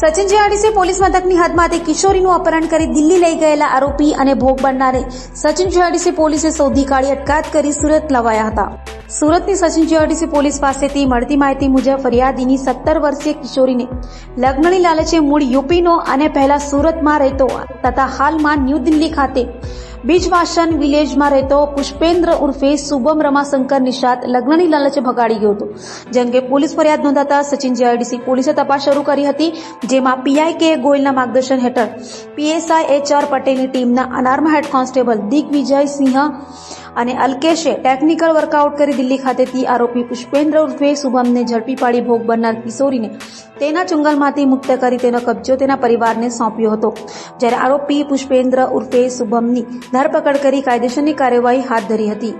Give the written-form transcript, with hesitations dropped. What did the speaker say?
Sachin GIDC police મથકની હદમાંથી કિશોરીનું અપહરણ કરી દિલ્હી લઈ ગયેલા આરોપી અને ભોગ બનનારે સચિન જીઆઈડીસી પોલીસે શોધી કાઢી અટકાયત કરી સુરત લાવાયા હતા। સુરતની સચિન જીઆઈડીસી પોલીસ પાસેથી મળતી માહિતી મુજબ ફરિયાદીની 17 વર્ષીય કિશોરીને લગ્નની લાલચે મૂળ યુપીનો અને પહેલા સુરતમાં રહેતો તથા હાલમાં ન્યૂ દિલ્હી ખાતે બીજવાસન વિલેજમાં રહેતો પુષ્પેન્દ્ર ઉર્ફે શુભમ રમાશંકર નિષાદ લગ્નની લાલચે ભગાડી ગયો હતો। જેમ કે પોલીસ ફરિયાદ નોંધાતા સચિન જીઆઈડીસી પોલીસે તપાસ શરૂ કરી હતી, જેમાં પીઆઈ કે ગોયલના માર્ગદર્શન હેઠળ પીએસઆઈ એચઆર પટેલની ટીમના અનાર્મ હેડ કોન્સ્ટેબલ દિગ્વિજય સિંહ અને અલ્કેશે ટેકનિકલ વર્કઆઉટ કરી દિલ્હી ખાતેથી આરોપી પુષ્પેન્દ્ર ઉર્ફે શુભમને ઝડપી પાડી ભોગ બનનાર કિશોરીને તેના ચુંગલમાંથી મુક્ત કરી તેનો કબજો તેના પરિવારને સોંપ્યો હતો। જ્યારે આરોપી પુષ્પેન્દ્ર ઉર્ફે શુભમની ધરપકડ કરી કાયદેસરની કાર્યવાહી હાથ ધરી હતી।